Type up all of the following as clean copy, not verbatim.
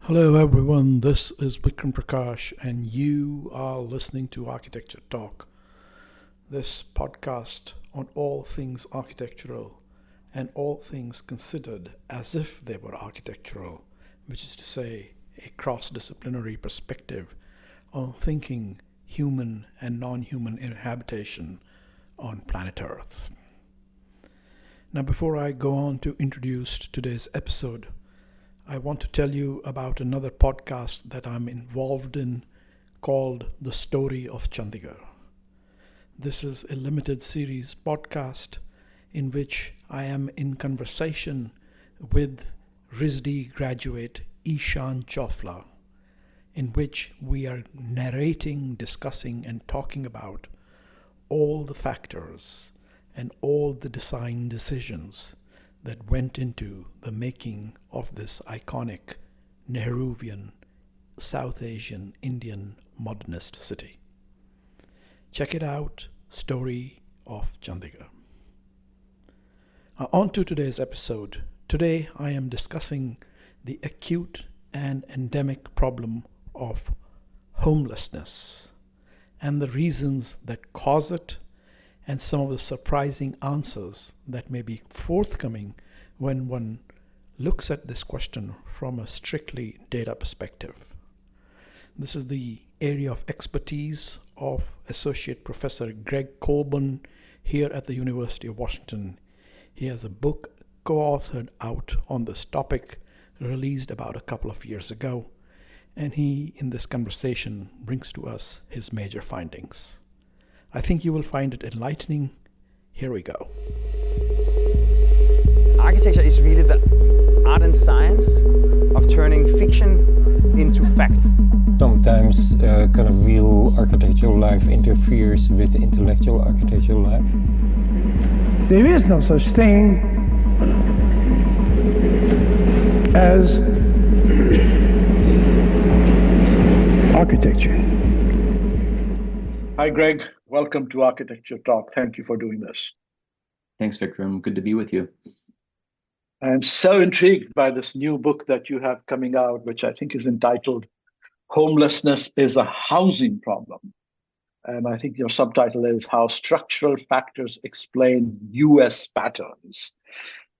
Hello everyone, this is Vikram Prakash and you are listening to Architecture Talk. This podcast on all things architectural and all things considered as if they were architectural, which is to say a cross-disciplinary perspective on thinking human and non-human inhabitation on planet Earth. Now before I go on to introduce today's episode, I want to tell you about another podcast that I'm involved in called The Story of Chandigarh. This is a limited series podcast in which I am in conversation with RISD graduate Ishan Chofla, in which we are narrating, discussing, and talking about all the factors and all the design decisions that went into the making of this iconic Nehruvian, South Asian, Indian modernist city. Check it out, Story of Chandigarh. On to today's episode. Today I am discussing the acute and endemic problem of homelessness and the reasons that cause it, and some of the surprising answers that may be forthcoming when one looks at this question from a strictly data perspective. This is the area of expertise of Associate Professor Gregg Colburn here at the University of Washington. He has a book co-authored out on this topic, released about a couple of years ago, and he, in this conversation, brings to us his major findings. I think you will find it enlightening. Here we go. Architecture is really the art and science of turning fiction into fact. Sometimes kind of real architectural life interferes with intellectual architectural life. There is no such thing as architecture. Hi, Greg. Welcome to Architecture Talk. Thank you for doing this. Thanks, Vikram. Good to be with you. I'm so intrigued by this new book that you have coming out, which I think is entitled Homelessness is a Housing Problem. And I think your subtitle is How Structural Factors Explain US Patterns.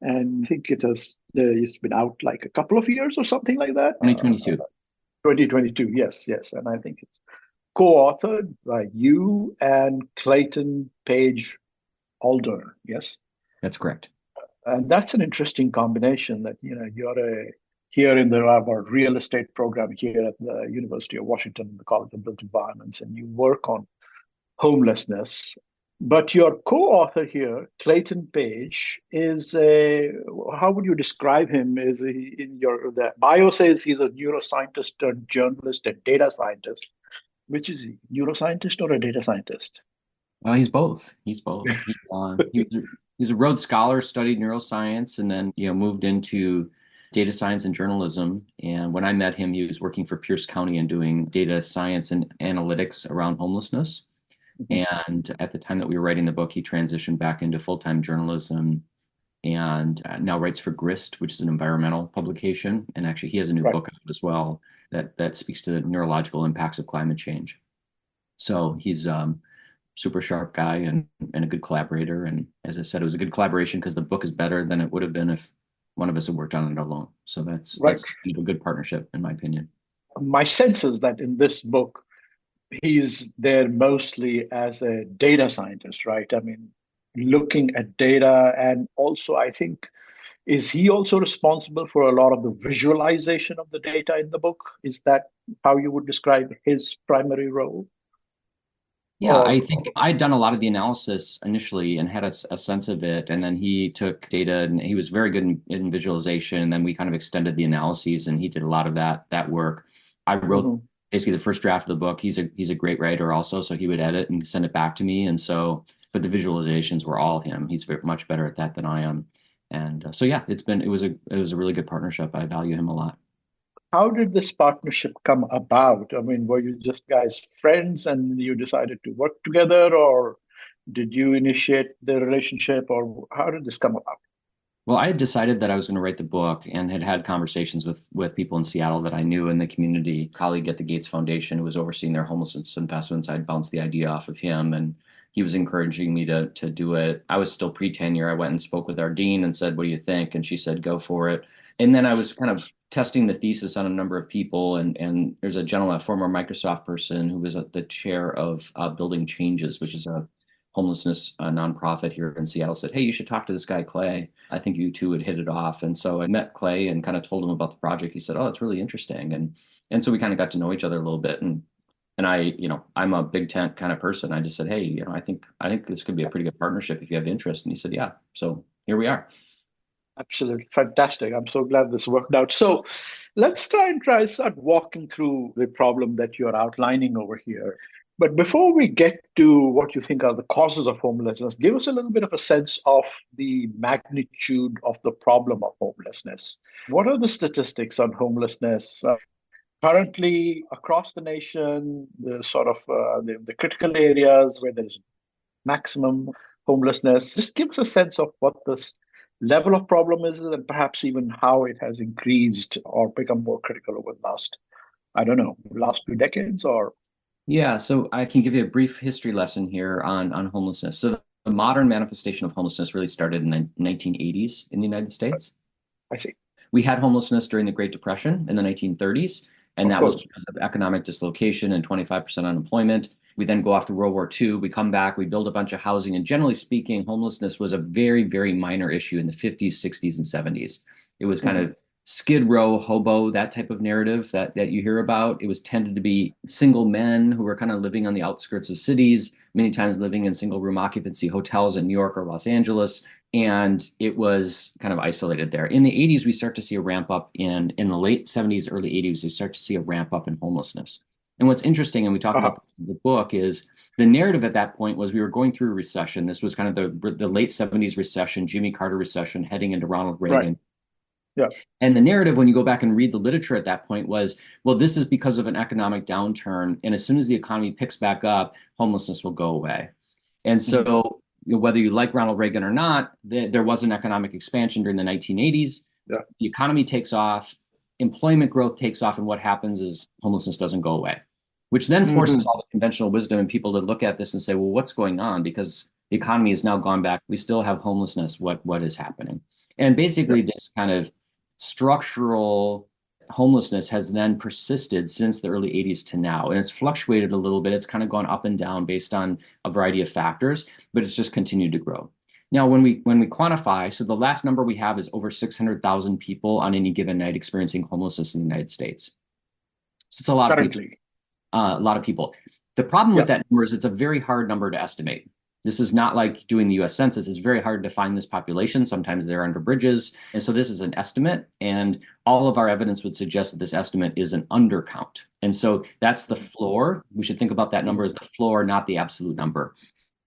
And I think it's been out like a couple of years or something like that. 2022. 2022, yes. And I think it's co-authored by you and Clayton Page Alder, yes? That's correct. And that's an interesting combination that, you're here in our real estate program here at the University of Washington, the College of Built Environments, and you work on homelessness. But your co-author here, Clayton Page, how would you describe him? Is he the bio says he's a neuroscientist, a journalist, a data scientist. Which is he, neuroscientist or a data scientist? Well, he's both. He's he's a Rhodes Scholar, studied neuroscience, and then moved into data science and journalism. And when I met him, he was working for Pierce County and doing data science and analytics around homelessness. And at the time that we were writing the book, he transitioned back into full-time journalism and now writes for Grist, which is an environmental publication. And actually, he has a new book out as well that speaks to the neurological impacts of climate change. So he's super sharp guy and a good collaborator. And as I said, it was a good collaboration because the book is better than it would have been if one of us had worked on it alone. So that's kind of a good partnership, in my opinion. My sense is that in this book, he's there mostly as a data scientist, right? I mean, looking at data, and also I think, is he also responsible for a lot of the visualization of the data in the book? Is that how you would describe his primary role? Yeah, I think I'd done a lot of the analysis initially and had a sense of it. And then he took data and he was very good in visualization. And then we kind of extended the analyses and he did a lot of that work. I wrote basically the first draft of the book. He's a great writer also. So he would edit and send it back to me. And so, but the visualizations were all him. He's much better at that than I am. And so, yeah, it was a really good partnership. I value him a lot. How did this partnership come about? I mean, were you just guys friends and you decided to work together, or did you initiate the relationship, or how did this come about? Well, I had decided that I was going to write the book and had had conversations with people in Seattle that I knew in the community. A colleague at the Gates Foundation who was overseeing their homelessness investments. I'd bounced the idea off of him, and he was encouraging me to do it. I was still pre-tenure. I went and spoke with our dean and said, "What do you think?" And she said, "Go for it." And then I was kind of testing the thesis on a number of people, and there's a gentleman, a former Microsoft person, who was at the chair of Building Changes, which is a homelessness nonprofit here in Seattle, said, "Hey, you should talk to this guy, Clay. I think you two would hit it off." And so I met Clay and kind of told him about the project. He said, "Oh, it's really interesting." And so we kind of got to know each other a little bit. And I, I'm a big tent kind of person. I just said, "Hey, I think this could be a pretty good partnership if you have interest." And he said, "Yeah." So here we are. Absolutely fantastic. I'm so glad this worked out. So let's start walking through the problem that you're outlining over here. But before we get to what you think are the causes of homelessness, give us a little bit of a sense of the magnitude of the problem of homelessness. What are the statistics on homelessness currently across the nation, the sort of the critical areas where there's maximum homelessness? Just give us a sense of what this level of problem is and perhaps even how it has increased or become more critical over the last, I don't know, last few decades or. Yeah, so I can give you a brief history lesson here on homelessness. So the modern manifestation of homelessness really started in the 1980s in the United States. I see. We had homelessness during the Great Depression in the 1930s, and that was because of economic dislocation and 25% unemployment. We then go off to World War II, we come back, we build a bunch of housing, and generally speaking, homelessness was a very, very minor issue in the 50s, 60s, and 70s. It was kind of Skid Row, hobo, that type of narrative that you hear about. It was tended to be single men who were kind of living on the outskirts of cities, many times living in single room occupancy hotels in New York or Los Angeles. And it was kind of isolated there. In the 80s, we start to see a ramp up in the late 70s, early 80s, we start to see a ramp up in homelessness. And what's interesting, and we talk about the book, is the narrative at that point was we were going through a recession. This was kind of the late 70s recession, Jimmy Carter recession, heading into Ronald Reagan. Right. Yeah. And the narrative, when you go back and read the literature at that point, was, well, this is because of an economic downturn. And as soon as the economy picks back up, homelessness will go away. And so whether you like Ronald Reagan or not, there was an economic expansion during the 1980s. Yeah. The economy takes off, employment growth takes off, and what happens is homelessness doesn't go away, which then forces all the conventional wisdom and people to look at this and say, well, what's going on? Because the economy has now gone back. We still have homelessness. What is happening? And basically this kind of structural homelessness has then persisted since the early 80s to now. And it's fluctuated a little bit. It's kind of gone up and down based on a variety of factors, but it's just continued to grow. Now, when we quantify, so the last number we have is over 600,000 people on any given night experiencing homelessness in the United States. So it's a lot of people. A lot of people. The problem with that number is it's a very hard number to estimate. This is not like doing the US Census. It's very hard to find this population. Sometimes they're under bridges. And so this is an estimate. And all of our evidence would suggest that this estimate is an undercount. And so that's the floor. We should think about that number as the floor, not the absolute number.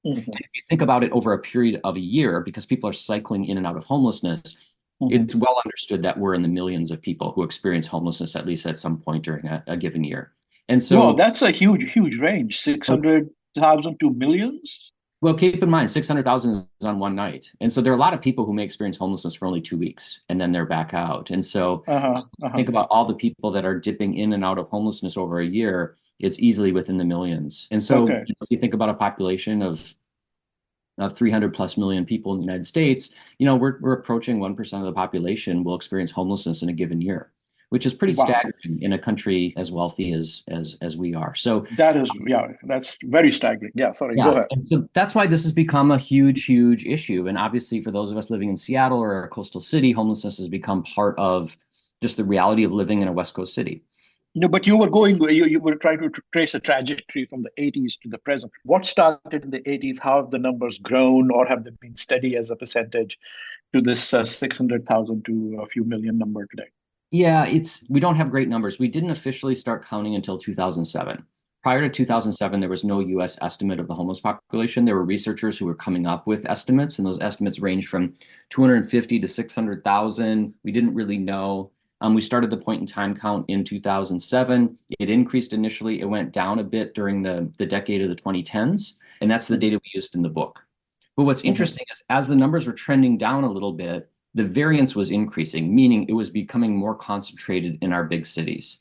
And if you think about it over a period of a year, because people are cycling in and out of homelessness, it's well understood that we're in the millions of people who experience homelessness at least at some point during a given year. And so that's a huge range, 600,000 to millions. Well, keep in mind, 600,000 is on one night. And so there are a lot of people who may experience homelessness for only 2 weeks and then they're back out. And so think about all the people that are dipping in and out of homelessness over a year, it's easily within the millions. And so if you think about a population of 300 plus million people in the United States, we're approaching 1% of the population will experience homelessness in a given year, which is pretty staggering in a country as wealthy as we are. So that is, that's very staggering. Go ahead. And so that's why this has become a huge issue. And obviously for those of us living in Seattle or a coastal city, homelessness has become part of just the reality of living in a West Coast city. No, but you were trying to trace a trajectory from the 80s to the present. What started in the 80s? How have the numbers grown, or have they been steady as a percentage to this 600,000 to a few million number today? Yeah, we don't have great numbers. We didn't officially start counting until 2007. Prior to 2007, there was no US estimate of the homeless population. There were researchers who were coming up with estimates, and those estimates ranged from 250 to 600,000. We didn't really know. We started the point in time count in 2007. It increased initially. It went down a bit during the decade of the 2010s, and that's the data we used in the book. But what's interesting is as the numbers were trending down a little bit, the variance was increasing, meaning it was becoming more concentrated in our big cities.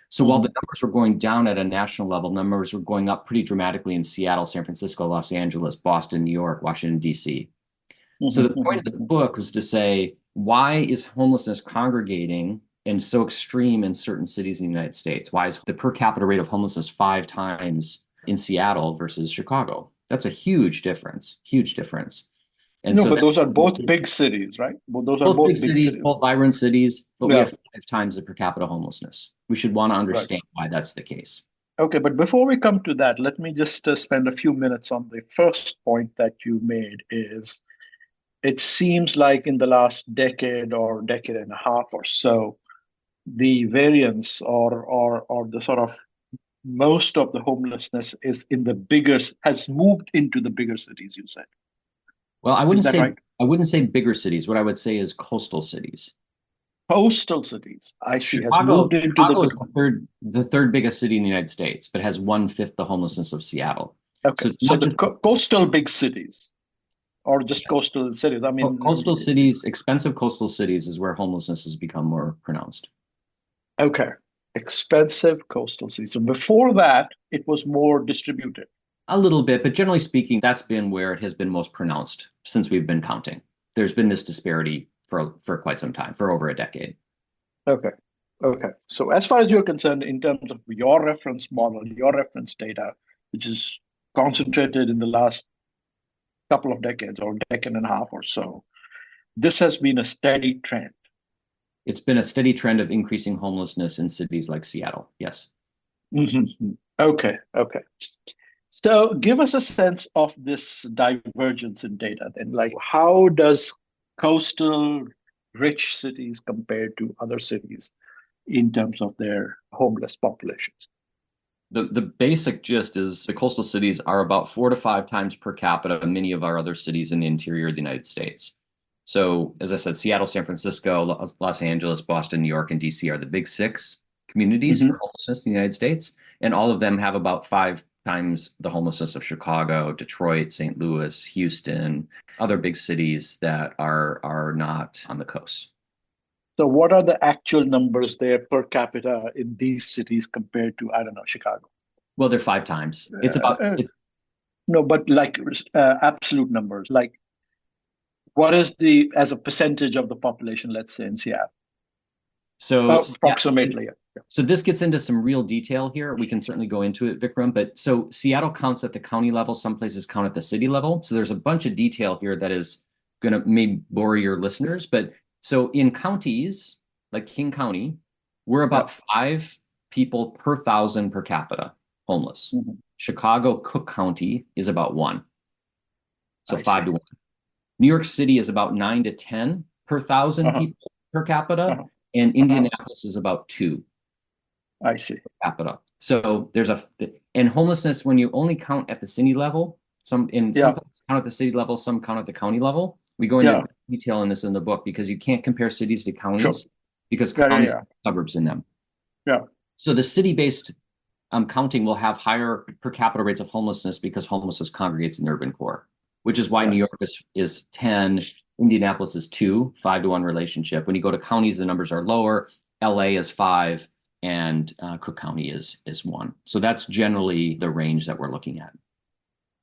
So while the numbers were going down at a national level, numbers were going up pretty dramatically in Seattle, San Francisco, Los Angeles, Boston, New York, Washington, D.C. So the point of the book was to say, why is homelessness congregating and so extreme in certain cities in the United States? Why is the per capita rate of homelessness 5 times in Seattle versus Chicago? That's a huge difference, huge difference. And No, so but those are both big cities, right? Well, those are both big cities, both vibrant cities, but we Yeah. have 5 times the per capita homelessness. We should want to understand why that's the case. Okay, but before we come to that, let me just spend a few minutes on the first point that you made is it seems like in the last decade or decade and a half or so, the variance or the sort of most of the homelessness is in the bigger has moved into the bigger cities, you said. Well, I Is that right? wouldn't say bigger cities. What I would say is coastal cities. Coastal cities, I see, has Chicago, moved into Chicago the is the third biggest city in the United States, but has 1/5 the homelessness of Seattle. okay. it's So not the just coastal big cities, or just coastal cities. I mean, coastal cities, expensive coastal cities is where homelessness has become more pronounced. okay, expensive coastal cities. So before that, it was more distributed. A little bit, but generally speaking, that's been where it has been most pronounced since we've been counting. There's been this disparity for quite some time, for over a decade. Okay. Okay. So as far as you're concerned, in terms of your reference model, your reference data, which is concentrated in the last couple of decades or decade and a half or so, this has been a steady trend. It's been a steady trend of increasing homelessness in cities like Seattle. Yes. Mm-hmm. Okay. Okay. So give us a sense of this divergence in data then. Like, how does coastal rich cities compare to other cities in terms of their homeless populations? The basic gist is the coastal cities are about 4 to 5 times per capita than many of our other cities in the interior of the United States. So, as I said, Seattle, San Francisco, Los Angeles, Boston, New York, and DC are the big 6 communities for homelessness in the United States. And all of them have about 5 times the homelessness of Chicago, Detroit, St. Louis, Houston, other big cities that are not on the coast. So what are the actual numbers there per capita in these cities compared to, I don't know, Chicago? Well, they're 5 times. It's about no, but like absolute numbers, like what is the as a percentage of the population, let's say in Seattle? So approximately. Yeah. So this gets into some real detail here. We can certainly go into it, Vikram, but so Seattle counts at the county level. Some places count at the city level. So there's a bunch of detail here that is going to maybe bore your listeners. But so in counties like King County, we're about 5 people per 1,000 per capita homeless. Chicago, Cook County is about 1. So 5 to 1. New York City is about 9 to 10 per 1,000 people per capita. And Indianapolis is about 2. I see. Per capita. So there's and homelessness, when you only count at the city level, some places count at the city level, some count at the county level. We go into detail in this in the book because you can't compare cities to counties because counties have suburbs in them. Yeah. So the city-based counting will have higher per capita rates of homelessness because homelessness congregates in the urban core, which is why New York is 10, Indianapolis is 2, 5 to 1 relationship. When you go to counties, the numbers are lower. LA is 5, and Cook County is 1. So that's generally the range that we're looking at.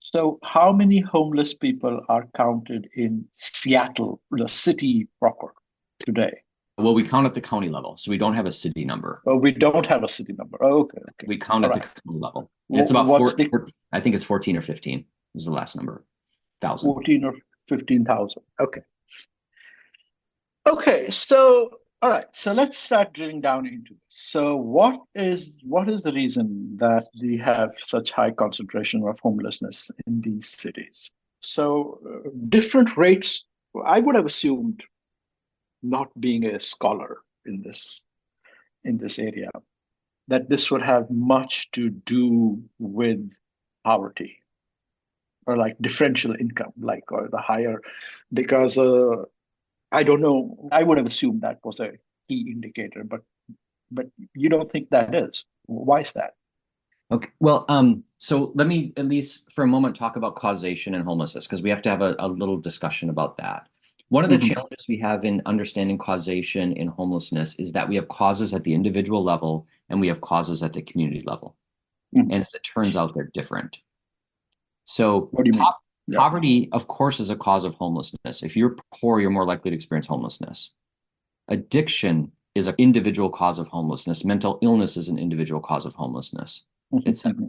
So how many homeless people are counted in Seattle, the city proper, today? Well, we count at the county level, so we don't have a city number. Oh, we don't have a city number. Oh, okay. We count at the county level. And it's about I think it's 14 or 15 is the last number. 1,000. 14 or 15,000. Okay. Okay. So, all right. So let's start drilling down into this. So what is the reason that we have such high concentration of homelessness in these cities? So different rates, I would have assumed, not being a scholar in this area, that this would have much to do with poverty or like differential income, like or the higher, because I don't know, I would have assumed that was a key indicator, but you don't think that is. Why is that? Okay, well, so let me at least for a moment talk about causation and homelessness because we have to have a little discussion about that. One of the challenges we have in understanding causation in homelessness is that we have causes at the individual level and we have causes at the community level. And as it turns out, they're different. So What do you mean? poverty, of course, is a cause of homelessness. If you're poor, you're more likely to experience homelessness. Addiction is an individual cause of homelessness. Mental illness is an individual cause of homelessness, etc.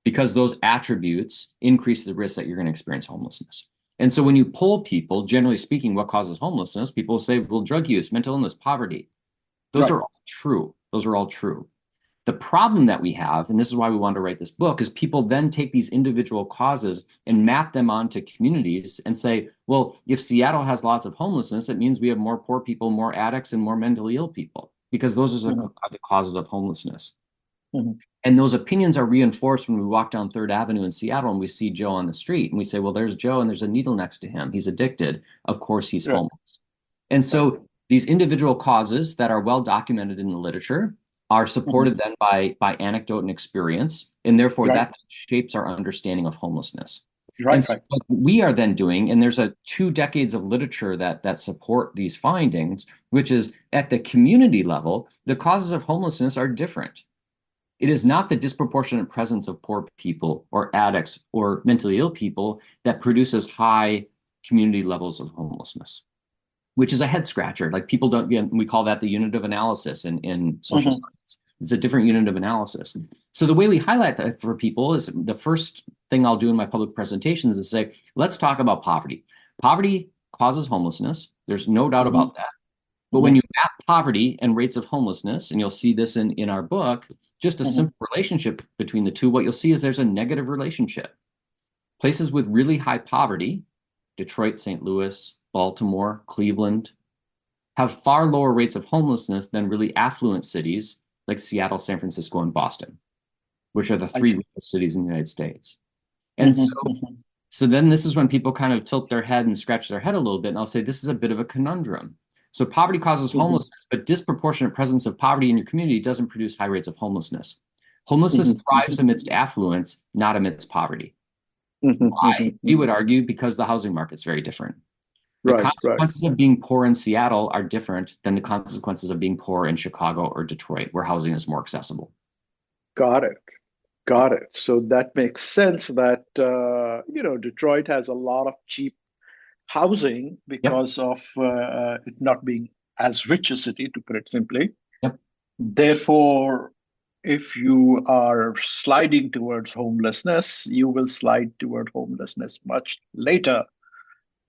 Because those attributes increase the risk that you're going to experience homelessness. And so when you poll people, generally speaking, what causes homelessness, people say, well, drug use, mental illness, poverty. Those are all true. Those are all true. The problem that we have, and this is why we wanted to write this book, is people then take these individual causes and map them onto communities and say, well, if Seattle has lots of homelessness, it means we have more poor people, more addicts, and more mentally ill people, because those are the causes of homelessness. And those opinions are reinforced when we walk down 3rd Avenue in Seattle and we see Joe on the street and we say, well, there's Joe and there's a needle next to him. He's addicted. Of course, he's homeless. And so these individual causes that are well documented in the literature are supported then by anecdote and experience, and therefore that shapes our understanding of homelessness. And so what we are then doing, and there's 2 decades of literature that support these findings, which is at the community level, the causes of homelessness are different. It is not the disproportionate presence of poor people or addicts or mentally ill people that produces high community levels of homelessness, which is a head scratcher. Like people don't, we call that the unit of analysis in social science. It's a different unit of analysis. So the way we highlight that for people is the first thing I'll do in my public presentations is say, let's talk about poverty. Poverty causes homelessness. There's no doubt about that. But when you map poverty and rates of homelessness, and you'll see this in our book, just a simple relationship between the two, what you'll see is there's a negative relationship. Places with really high poverty, Detroit, St. Louis, Baltimore, Cleveland, have far lower rates of homelessness than really affluent cities like Seattle, San Francisco, and Boston, which are the 3 richest cities in the United States. And so then this is when people kind of tilt their head and scratch their head a little bit, and I'll say this is a bit of a conundrum. So poverty causes homelessness, but disproportionate presence of poverty in your community doesn't produce high rates of homelessness. Homelessness thrives amidst affluence, not amidst poverty. Why? We would argue because the housing market's very different. The consequences of being poor in Seattle are different than the consequences of being poor in Chicago or Detroit, where housing is more accessible. Got it. So that makes sense that, Detroit has a lot of cheap housing because of it not being as rich a city, to put it simply. Therefore, if you are sliding towards homelessness, you will slide toward homelessness much later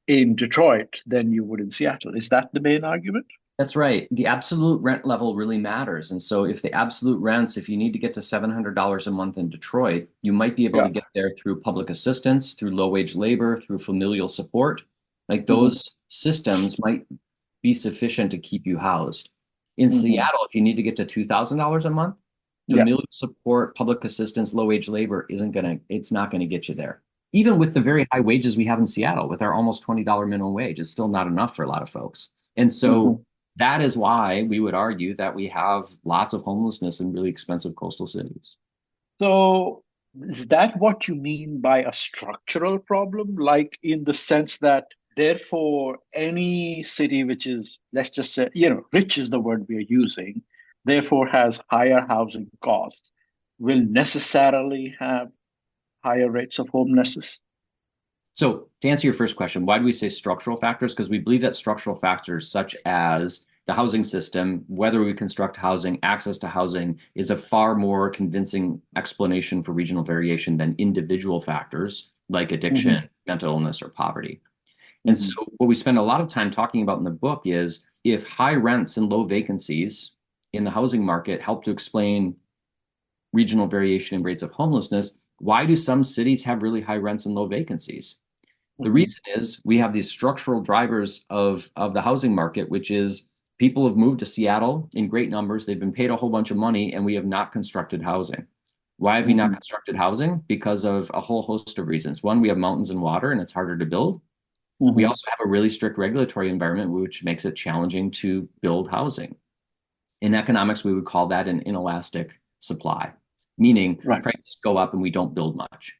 in Detroit than you would in Seattle. Is that the main argument? That's right. The absolute rent level really matters. And so if the absolute rents, if you need to get to $700 a month in Detroit, you might be able to get there through public assistance, through low-wage labor, through familial support. Like those systems might be sufficient to keep you housed. In Seattle, if you need to get to $2,000 a month, familial support, public assistance, low-wage labor it's not gonna get you there. Even with the very high wages we have in Seattle, with our almost $20 minimum wage, it's still not enough for a lot of folks. And so that is why we would argue that we have lots of homelessness in really expensive coastal cities. So is that what you mean by a structural problem? Like in the sense that therefore any city which is, let's just say, rich is the word we are using, therefore has higher housing costs, will necessarily have higher rates of homelessness? So to answer your first question, why do we say structural factors? Because we believe that structural factors such as the housing system, whether we construct housing, access to housing, is a far more convincing explanation for regional variation than individual factors like addiction, mental illness, or poverty. And so what we spend a lot of time talking about in the book is if high rents and low vacancies in the housing market help to explain regional variation in rates of homelessness, why do some cities have really high rents and low vacancies? The reason is we have these structural drivers of the housing market, which is people have moved to Seattle in great numbers. They've been paid a whole bunch of money, and we have not constructed housing. Why have we not constructed housing? Because of a whole host of reasons. One, we have mountains and water, and it's harder to build. We also have a really strict regulatory environment, which makes it challenging to build housing. In economics, we would call that an inelastic supply, meaning prices go up and we don't build much.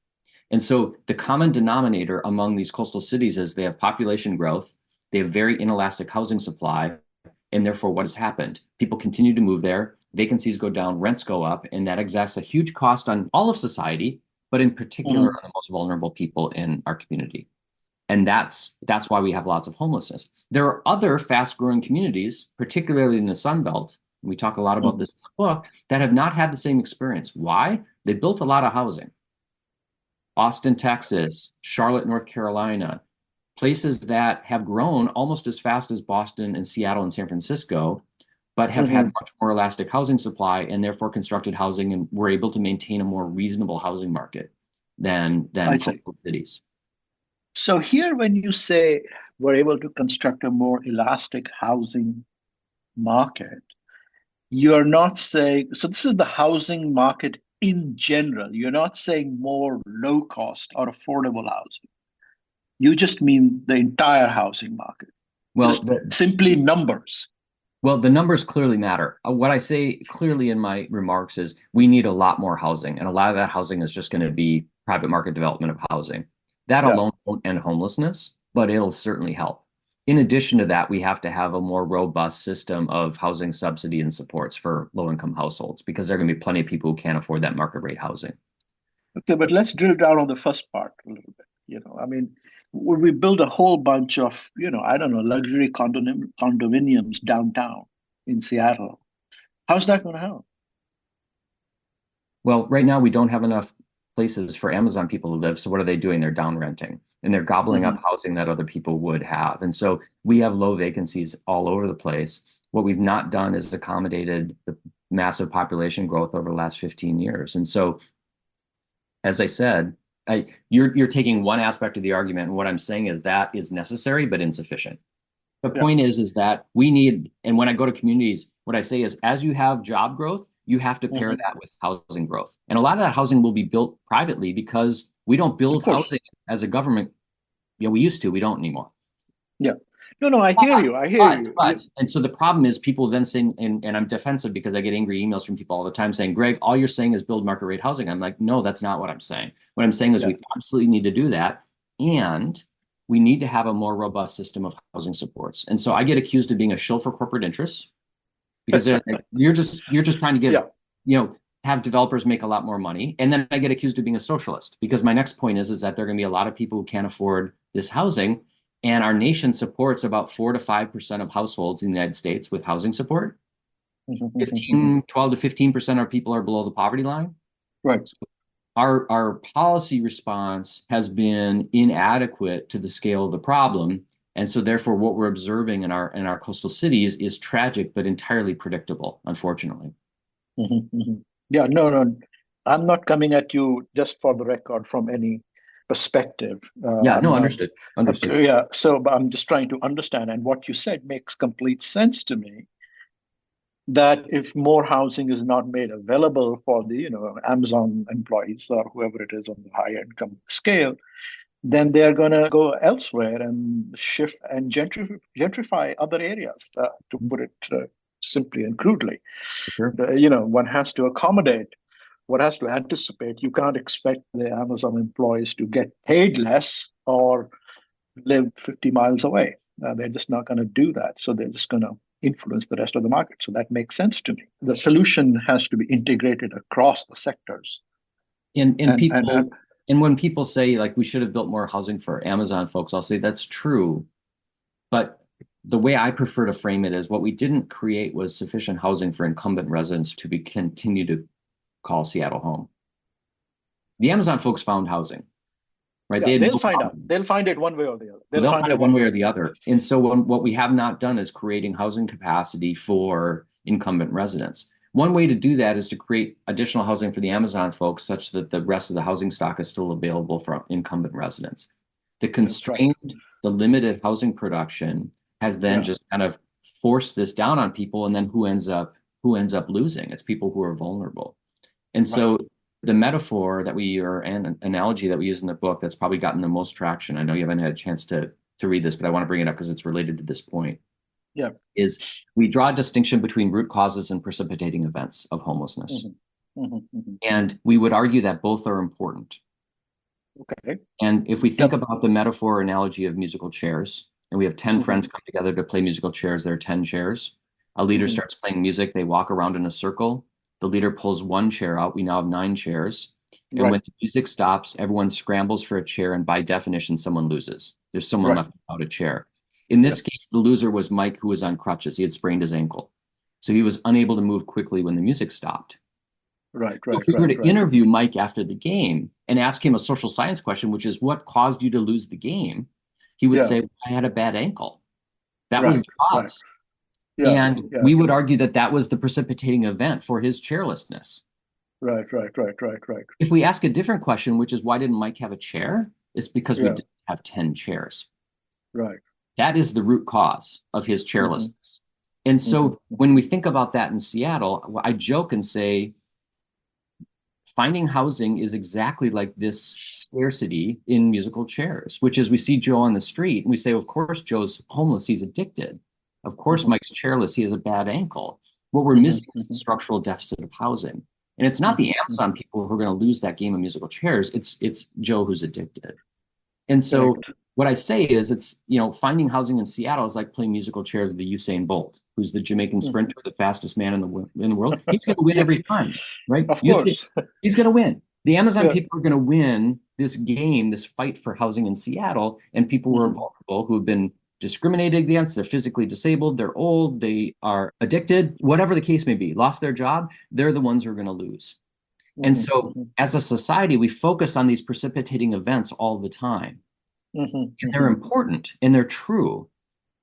And so the common denominator among these coastal cities is they have population growth, They have very inelastic housing supply. And therefore, what has happened? People continue to move there, vacancies go down, rents go up, and that exacts a huge cost on all of society, but in particular on the most vulnerable people in our community. And that's why we have lots of homelessness. There are other fast-growing communities, particularly in the Sun Belt, and we talk a lot about this in the book, that have not had the same experience. Why? They built a lot of housing. Austin, Texas, Charlotte, North Carolina, places that have grown almost as fast as Boston and Seattle and San Francisco, but have had much more elastic housing supply and therefore constructed housing and were able to maintain a more reasonable housing market than coastal cities. So here, when you say we're able to construct a more elastic housing market, you're not saying, so this is the housing market in general. You're not saying more low cost or affordable housing. You just mean the entire housing market. Well, simply numbers. Well, the numbers clearly matter. What I say clearly in my remarks is we need a lot more housing, and a lot of that housing is just going to be private market development of housing. That alone won't end homelessness, but it'll certainly help. In addition to that, we have to have a more robust system of housing subsidy and supports for low-income households, because there are going to be plenty of people who can't afford that market rate housing. Okay, but let's drill down on the first part a little bit. I mean, would we build a whole bunch of, I don't know, luxury condominiums downtown in Seattle? How's that going to help? Well, right now we don't have enough places for Amazon people to live. So what are they doing? They're down renting, and they're gobbling up housing that other people would have. And so we have low vacancies all over the place. What we've not done is accommodated the massive population growth over the last 15 years. And so, as I said, you're taking one aspect of the argument, and what I'm saying is that is necessary but insufficient. The point is that we need, and when I go to communities, what I say is, as you have job growth, you have to pair that with housing growth. And a lot of that housing will be built privately because we don't build housing as a government. We used to, we don't anymore. Yeah. No, I hear you. And so the problem is people then saying, and I'm defensive because I get angry emails from people all the time saying, Greg, all you're saying is build market rate housing. I'm like, no, that's not what I'm saying. What I'm saying is we absolutely need to do that. And we need to have a more robust system of housing supports. And so I get accused of being a shill for corporate interests because you're just trying to get, have developers make a lot more money. And then I get accused of being a socialist because my next point is that there are going to be a lot of people who can't afford this housing. And our nation supports about 4 to 5% of households in the United States with housing support. 12 to 15% of people are below the poverty line. Right. So our policy response has been inadequate to the scale of the problem. And so therefore what we're observing in our coastal cities is tragic, but entirely predictable, unfortunately. Yeah, no, I'm not coming at you, just for the record, from any perspective. Understood. Yeah, so but I'm just trying to understand, and what you said makes complete sense to me, that if more housing is not made available for the Amazon employees or whoever it is on the higher income scale, then they're going to go elsewhere and shift and gentrify other areas, to put it simply and crudely. Sure. One has to accommodate, one has to anticipate. You can't expect the Amazon employees to get paid less or live 50 miles away. They're just not going to do that. So they're just going to influence the rest of the market. So that makes sense to me. The solution has to be integrated across the sectors. And when people say like we should have built more housing for Amazon folks, I'll say that's true. But the way I prefer to frame it is what we didn't create was sufficient housing for incumbent residents to continue to call Seattle home. The Amazon folks found housing, right? Yeah, they'll find out. They'll find it one way or the other. They'll find it one way or the other. And so what we have not done is creating housing capacity for incumbent residents. One way to do that is to create additional housing for the Amazon folks such that the rest of the housing stock is still available for incumbent residents. The constrained, the limited housing production has then just kind of forced this down on people, and then who ends up losing? It's people who are vulnerable. And so the metaphor that an analogy that we use in the book that's probably gotten the most traction, I know you haven't had a chance to read this, but I want to bring it up because it's related to this point, is we draw a distinction between root causes and precipitating events of homelessness. And we would argue that both are important. Okay. And if we think about the metaphor analogy of musical chairs, and we have 10 friends come together to play musical chairs. There are 10 chairs. A leader starts playing music. They walk around in a circle. The leader pulls one chair out. We now have 9 chairs. And when the music stops, everyone scrambles for a chair, and by definition, someone loses. There's someone left without a chair. In this case, the loser was Mike, who was on crutches. He had sprained his ankle. So he was unable to move quickly when the music stopped. If we were to interview Mike after the game and ask him a social science question, which is, what caused you to lose the game? He would say, I had a bad ankle. That was the cause. And we would argue that that was the precipitating event for his chairlessness. Right. If we ask a different question, which is, why didn't Mike have a chair? It's because we didn't have 10 chairs. Right. That is the root cause of his chairlessness. And so when we think about that in Seattle, I joke and say, finding housing is exactly like this scarcity in musical chairs, which is, we see Joe on the street and we say, of course, Joe's homeless, he's addicted. Of course, Mike's chairless, he has a bad ankle. What we're missing is the structural deficit of housing. And it's not the Amazon people who are going to lose that game of musical chairs. It's Joe who's addicted. And so what I say is, it's, finding housing in Seattle is like playing musical chairs with the Usain Bolt, who's the Jamaican sprinter, the fastest man in the world. He's going to win every time, right? Of course. He's going to win. The Amazon people are going to win this game, this fight for housing in Seattle, and people who are vulnerable, who have been discriminated against, they're physically disabled, they're old, they are addicted, whatever the case may be, lost their job, they're the ones who are going to lose. And so as a society, we focus on these precipitating events all the time. And they're important and they're true,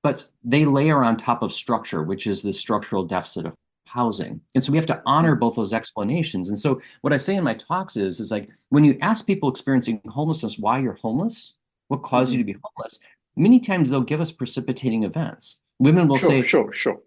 but they layer on top of structure, which is the structural deficit of housing. And so we have to honor both those explanations. And so what I say in my talks is like, when you ask people experiencing homelessness why you're homeless, what caused you to be homeless, many times they'll give us precipitating events. Women will say,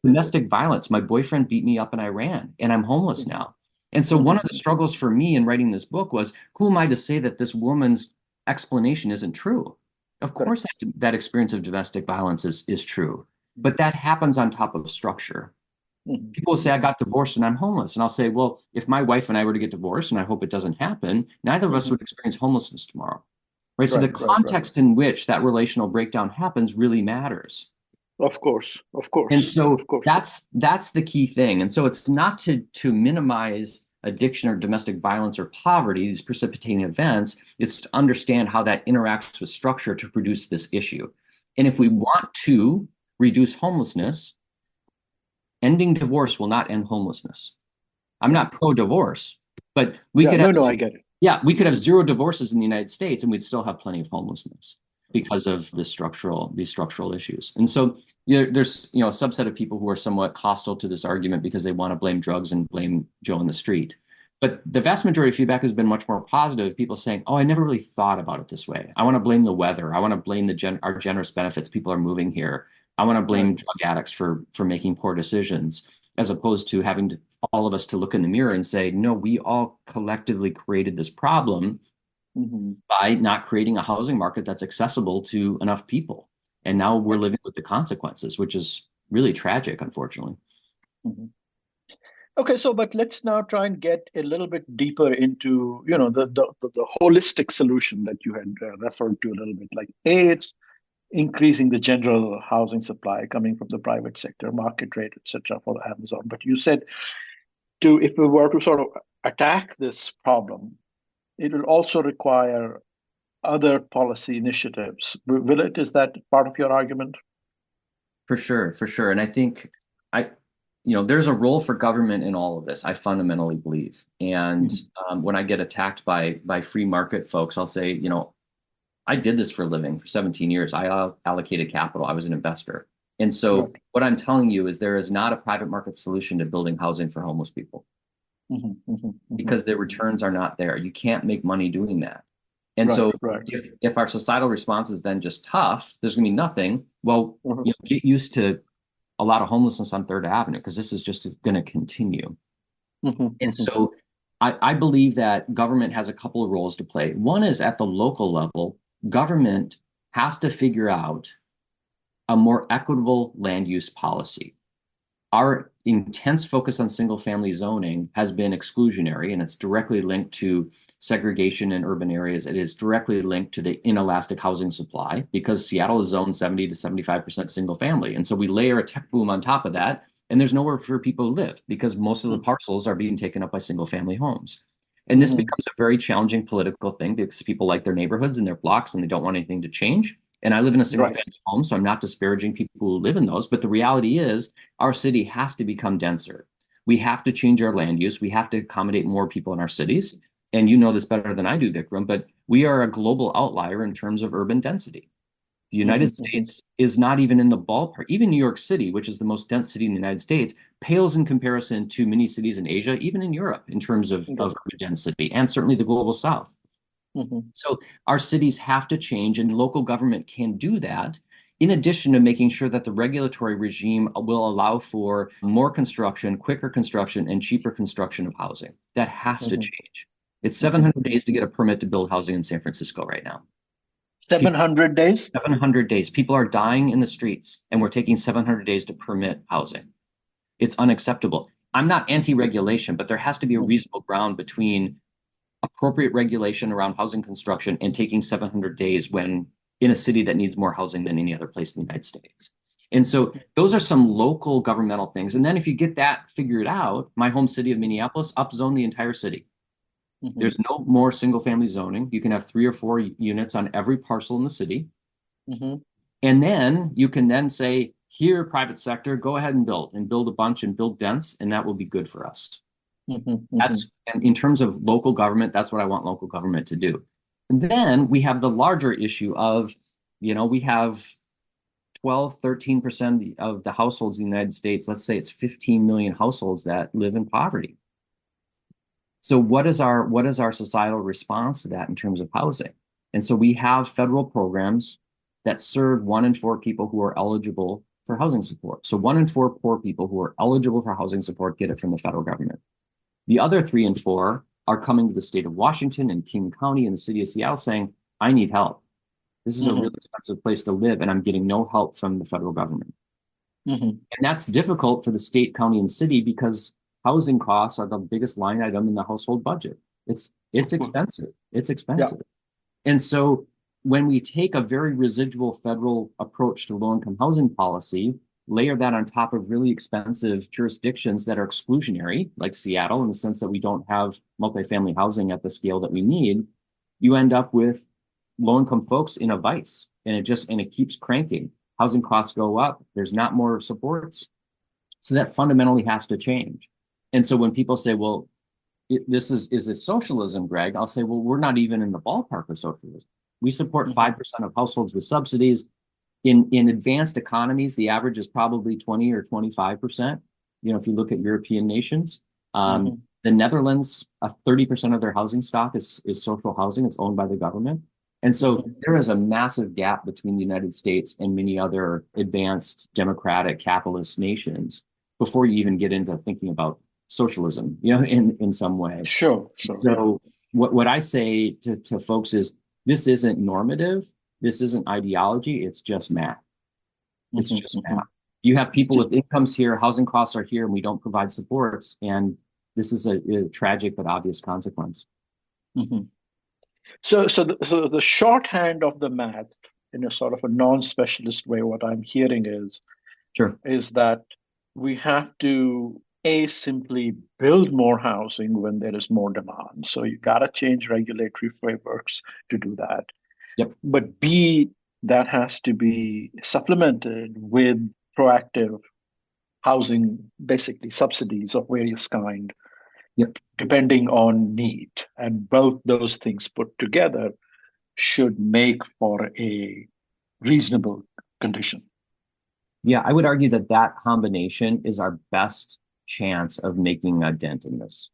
domestic violence, my boyfriend beat me up and I ran, and I'm homeless now. And so one of the struggles for me in writing this book was, who am I to say that this woman's explanation isn't true? Of course, that experience of domestic violence is true, but that happens on top of structure. People will say, I got divorced and I'm homeless. And I'll say, well, if my wife and I were to get divorced, and I hope it doesn't happen, neither of us would experience homelessness tomorrow. Right. So the context in which that relational breakdown happens really matters. Of course. And so that's the key thing. And so it's not to minimize addiction or domestic violence or poverty, these precipitating events. It's to understand how that interacts with structure to produce this issue. And if we want to reduce homelessness, ending divorce will not end homelessness. I'm not pro-divorce, but we could have I get it. Yeah, we could have 0 divorces in the United States and we'd still have plenty of homelessness because of these structural issues. And so there's a subset of people who are somewhat hostile to this argument because they want to blame drugs and blame Joe in the street. But the vast majority of feedback has been much more positive. People saying, oh, I never really thought about it this way. I want to blame the weather. I want to blame our generous benefits. People are moving here. I want to blame drug addicts for making poor decisions, as opposed to having all of us to look in the mirror and say, no, we all collectively created this problem by not creating a housing market that's accessible to enough people. And now we're living with the consequences, which is really tragic, unfortunately. Okay, but let's now try and get a little bit deeper into, the holistic solution that you had referred to a little bit. Like, it's increasing the general housing supply coming from the private sector, market rate, etc., for Amazon. But you said, if we were to sort of attack this problem, it will also require other policy initiatives. Will it? Is that part of your argument? For sure. And I think there's a role for government in all of this. I fundamentally believe. And when I get attacked by free market folks, I'll say, I did this for a living for 17 years. I allocated capital. I was an investor. And so what I'm telling you is there is not a private market solution to building housing for homeless people because the returns are not there. You can't make money doing that. And if our societal response is then just tough, there's going to be nothing. Well, get used to a lot of homelessness on 3rd Avenue because this is just going to continue. And so I believe that government has a couple of roles to play. One is at the local level, government has to figure out a more equitable land use policy. Our intense focus on single family zoning has been exclusionary, and it's directly linked to segregation in urban areas, it is directly linked to the inelastic housing supply because Seattle is zoned 70 to 75% single family. And so we layer a tech boom on top of that, and there's nowhere for people to live because most of the parcels are being taken up by single family homes. And this becomes a very challenging political thing because people like their neighborhoods and their blocks and they don't want anything to change. And I live in a single family home, so I'm not disparaging people who live in those. But the reality is our city has to become denser. We have to change our land use. We have to accommodate more people in our cities. And you know this better than I do, Vikram, but we are a global outlier in terms of urban density. The United States is not even in the ballpark. Even New York City, which is the most dense city in the United States, pales in comparison to many cities in Asia, even in Europe, in terms of urban density, and certainly the global South. So our cities have to change, and local government can do that, in addition to making sure that the regulatory regime will allow for more construction, quicker construction, and cheaper construction of housing. That has to change. It's 700 days to get a permit to build housing in San Francisco right now. 700 days? 700 days. People are dying in the streets, and we're taking 700 days to permit housing. It's unacceptable. I'm not anti-regulation, but there has to be a reasonable ground between appropriate regulation around housing construction and taking 700 days when in a city that needs more housing than any other place in the United States. And so those are some local governmental things. And then if you get that figured out, my home city of Minneapolis, upzone the entire city. There's no more single family zoning. You can have 3 or 4 units on every parcel in the city. And then you can then say, here, private sector, go ahead and build a bunch and build dense, and that will be good for us. That's, and in terms of local government, that's what I want local government to do. And then we have the larger issue of, we have 12, 13% of the households in the United States. Let's say it's 15 million households that live in poverty. So what is our societal response to that in terms of housing? And so we have federal programs that serve 1 in 4 people who are eligible for housing support. So 1 in 4 poor people who are eligible for housing support get it from the federal government. The other 3 in 4 are coming to the state of Washington and King County and the city of Seattle saying, I need help. This is a really expensive place to live, and I'm getting no help from the federal government. And that's difficult for the state, county, and city because housing costs are the biggest line item in the household budget. It's expensive. It's expensive. And so when we take a very residual federal approach to low-income housing policy, layer that on top of really expensive jurisdictions that are exclusionary, like Seattle, in the sense that we don't have multifamily housing at the scale that we need, you end up with low-income folks in a vice, and it keeps cranking. Housing costs go up. There's not more supports. So that fundamentally has to change. And so when people say, well, is it socialism, Greg? I'll say, well, we're not even in the ballpark of socialism. We support 5% of households with subsidies. In advanced economies, the average is probably 20 or 25%. If you look at European nations, the Netherlands, 30% of their housing stock is social housing. It's owned by the government. And so there is a massive gap between the United States and many other advanced democratic capitalist nations before you even get into thinking about socialism, in some way. Sure. So what I say to folks is, this isn't normative. This isn't ideology. It's just math. It's just math. You have people with incomes here, housing costs are here, and we don't provide supports. And this is a tragic but obvious consequence. So the shorthand of the math, in a sort of a non-specialist way, what I'm hearing is that we have to simply build more housing when there is more demand. So you got to change regulatory frameworks to do that. But B, that has to be supplemented with proactive housing, basically subsidies of various kind, depending on need. And both those things put together should make for a reasonable condition. Yeah, I would argue that combination is our best chance of making a dent in this.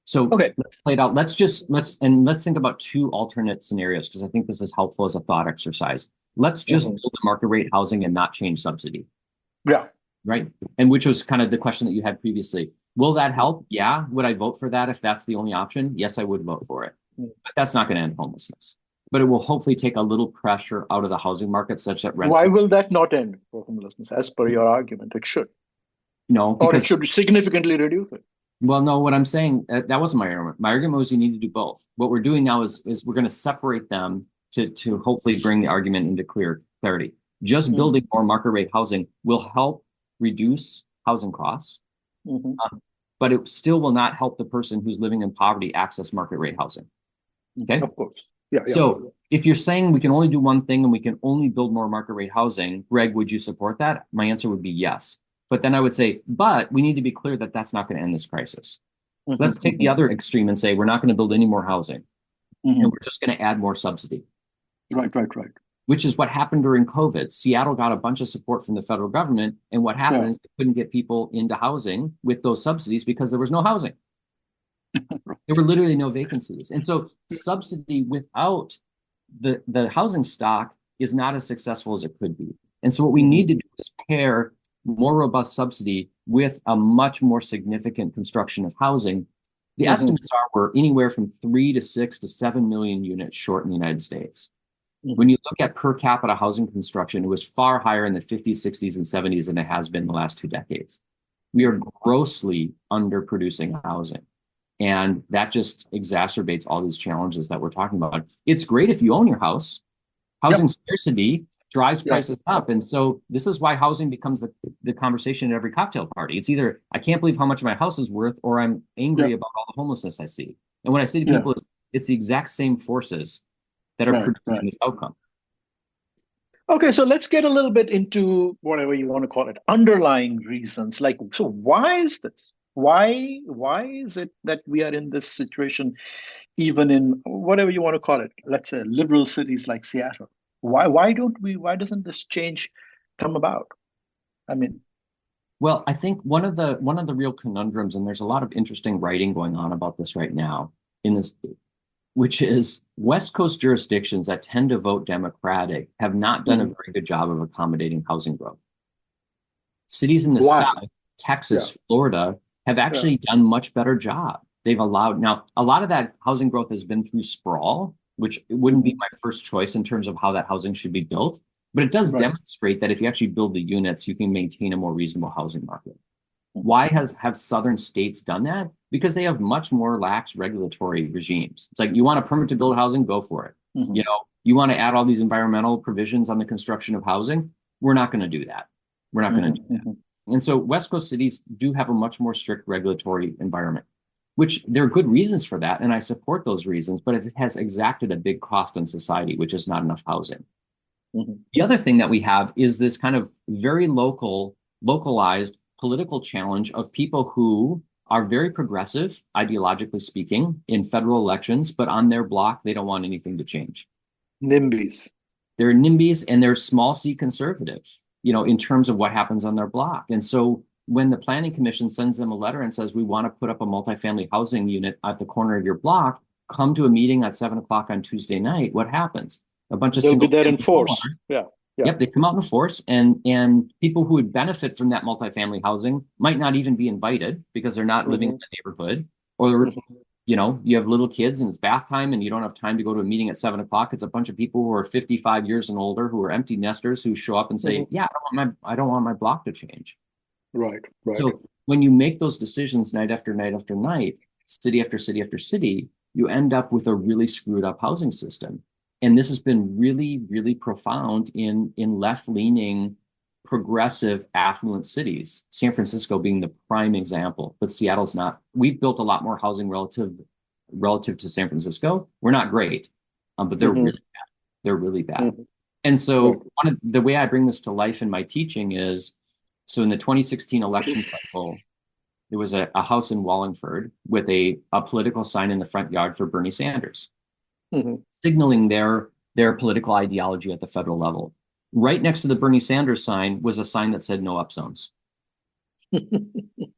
So let's play it out. Let's think about 2 alternate scenarios, because I think this is helpful as a thought exercise. Let's just build the market rate housing and not change subsidy. Right. And which was kind of the question that you had previously. Will that help? Yeah. Would I vote for that if that's the only option? Yes, I would vote for it. But that's not going to end homelessness. But it will hopefully take a little pressure out of the housing market such that rents. Why will that not end for homelessness? As per your argument, it should. No, because, or it should significantly reduce it. Well, no, what I'm saying, that wasn't my argument. My argument was you need to do both. What we're doing now is we're going to separate them to hopefully bring the argument into clarity. Just building more market rate housing will help reduce housing costs, but it still will not help the person who's living in poverty access market rate housing. Okay? Of course. Yeah. So if you're saying we can only do one thing and we can only build more market rate housing, Greg, would you support that? My answer would be yes. But then I would say, but we need to be clear that that's not going to end this crisis. Let's take the other extreme and say we're not going to build any more housing and we're just going to add more subsidy. Right. Which is what happened during COVID. Seattle got a bunch of support from the federal government. And what happened is they couldn't get people into housing with those subsidies because there was no housing. There were literally no vacancies. And so subsidy without the housing stock is not as successful as it could be. And so what we need to do is pair more robust subsidy with a much more significant construction of housing. The estimates are we're anywhere from 3 to 6 to 7 million units short in the United States. When you look at per capita housing construction, it was far higher in the 50s, 60s, and 70s than it has been in the last 2 decades. We are grossly underproducing housing. And that just exacerbates all these challenges that we're talking about. It's great if you own your house. Housing scarcity drives prices up. And so this is why housing becomes the conversation at every cocktail party. It's either, I can't believe how much my house is worth, or I'm angry about all the homelessness I see. And what I say to people is, it's the exact same forces that are producing this outcome. Okay, so let's get a little bit into whatever you want to call it, underlying reasons. Like, so why is this? Why is it that we are in this situation, even in whatever you want to call it, let's say liberal cities like Seattle? Why doesn't this change come about? I mean, well, I think one of the real conundrums, and there's a lot of interesting writing going on about this right now in this, which is West Coast jurisdictions that tend to vote Democratic have not done a very good job of accommodating housing growth. Cities in the South, Texas, Florida, have actually done much better job. They've allowed, now a lot of that housing growth has been through sprawl, which wouldn't be my first choice in terms of how that housing should be built, but it does demonstrate that if you actually build the units, you can maintain a more reasonable housing market. Why have southern states done that? Because they have much more lax regulatory regimes. It's like, you want a permit to build housing, go for it. You know, you want to add all these environmental provisions on the construction of housing, we're not going to do that. We're not going to do that. And so West Coast cities do have a much more strict regulatory environment, which there are good reasons for that. And I support those reasons, but it has exacted a big cost on society, which is not enough housing. The other thing that we have is this kind of very localized political challenge of people who are very progressive, ideologically speaking, in federal elections, but on their block, they don't want anything to change. NIMBYs. They're NIMBYs and they're small c conservative, you know, in terms of what happens on their block. And so when the Planning Commission sends them a letter and says, we want to put up a multifamily housing unit at the corner of your block, come to a meeting at 7 o'clock on Tuesday night, what happens? A bunch of They'll be there in force. Yep, they come out in force, and people who would benefit from that multifamily housing might not even be invited because they're not living in the neighborhood, or you know, you have little kids and it's bath time and you don't have time to go to a meeting at 7 o'clock. It's a bunch of people who are 55 years and older who are empty nesters who show up and say, "Yeah, I don't want my block to change." Right. So when you make those decisions night after night after night, city after city after city, you end up with a really screwed up housing system. And this has been really, really profound in left-leaning, progressive, affluent cities, San Francisco being the prime example, but Seattle's not. We've built a lot more housing relative to San Francisco. We're not great, but they're really bad. They're really bad. And so the way I bring this to life in my teaching is, so in the 2016 election cycle, there was a house in Wallingford with a political sign in the front yard for Bernie Sanders. Signaling their political ideology at the federal level. Right next to the Bernie Sanders sign was a sign that said no upzones,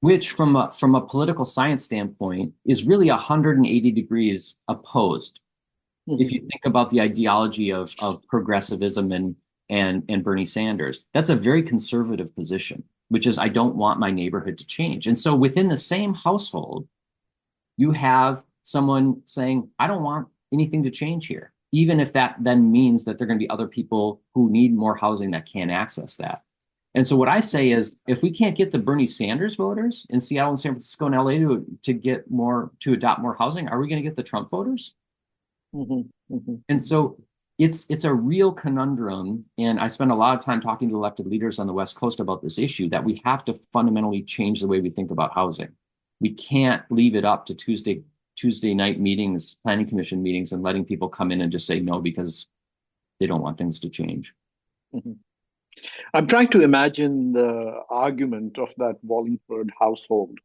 which from a political science standpoint is really 180 degrees opposed. If you think about the ideology of progressivism and Bernie Sanders, that's a very conservative position, which is I don't want my neighborhood to change. And so within the same household, you have someone saying, I don't want anything to change here, even if that then means that there are going to be other people who need more housing that can't access that. And so what I say is, if we can't get the Bernie Sanders voters in Seattle and San Francisco and LA to get more, to adopt more housing, are we going to get the Trump voters? And so it's a real conundrum. And I spend a lot of time talking to elected leaders on the West Coast about this issue, that we have to fundamentally change the way we think about housing. We can't leave it up to Tuesday night meetings, planning commission meetings, and letting people come in and just say no because they don't want things to change. I'm trying to imagine the argument of that Wallingford household.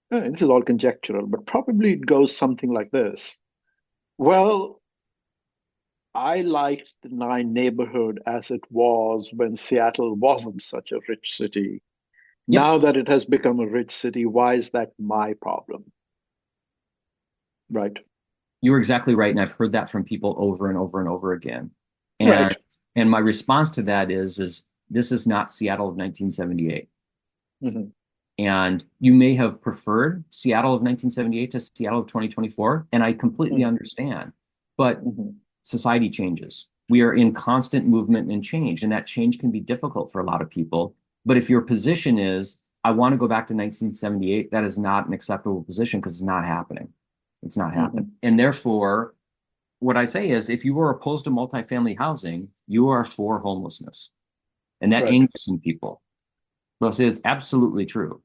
This is all conjectural, but probably it goes something like this. Well, I liked my neighborhood as it was when Seattle wasn't such a rich city. Yep. Now that it has become a rich city, why is that my problem? Right. You're exactly right. And I've heard that from people over and over and over again. And, Right. and my response to that is this is not Seattle of 1978. And you may have preferred Seattle of 1978 to Seattle of 2024. And I completely understand. But society changes. We are in constant movement and change. And that change can be difficult for a lot of people. But if your position is, I want to go back to 1978, that is not an acceptable position, because it's not happening. It's not happening. And therefore, what I say is, if you are opposed to multifamily housing, you are for homelessness. And that angers some people. But I'll say it's absolutely true.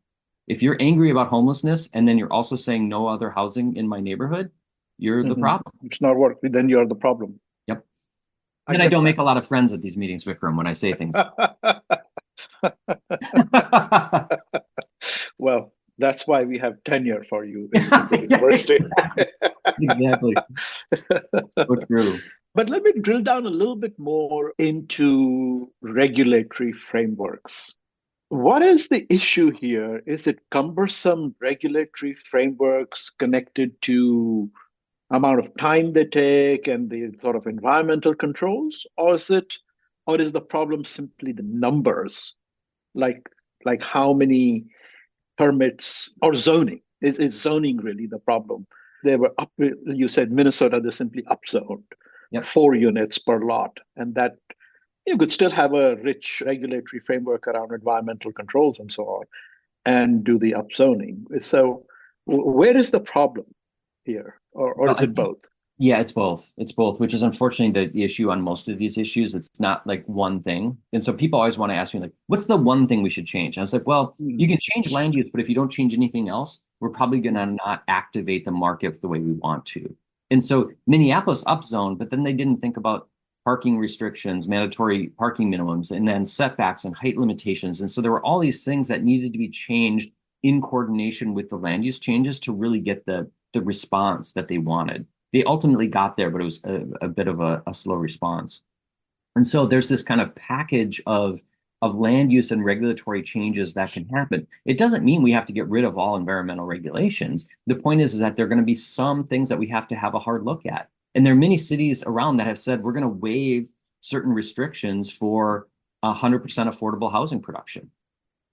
If you're angry about homelessness and then you're also saying no other housing in my neighborhood, you're the problem. It's not working. Then you're the problem. Yep. And I don't make a lot of friends at these meetings, Vikram, when I say things. Well, that's why we have tenure for you in the university. Exactly. So true. But let me drill down a little bit more into regulatory frameworks. What is the issue here? Is it cumbersome regulatory frameworks connected to amount of time they take and the sort of environmental controls, or is the problem simply the numbers, like how many permits or zoning? Is zoning really the problem? They were up. You said Minnesota, they simply upzoned 4 units per lot, and that you could still have a rich regulatory framework around environmental controls and so on, and do the upzoning. So, where is the problem here, or is it both? Yeah, it's both. It's both, which is unfortunately the issue on most of these issues. It's not like one thing. And so people always want to ask me, like, what's the one thing we should change? And I was like, well, you can change land use, but if you don't change anything else, we're probably going to not activate the market the way we want to. And so Minneapolis upzoned, but then they didn't think about parking restrictions, mandatory parking minimums, and then setbacks and height limitations. And so there were all these things that needed to be changed in coordination with the land use changes to really get the response that they wanted. They ultimately got there, but it was a bit of a slow response. And so there's this kind of package of land use and regulatory changes that can happen. It doesn't mean we have to get rid of all environmental regulations. The point is that there are going to be some things that we have to have a hard look at. And there are many cities around that have said, we're going to waive certain restrictions for 100% affordable housing production.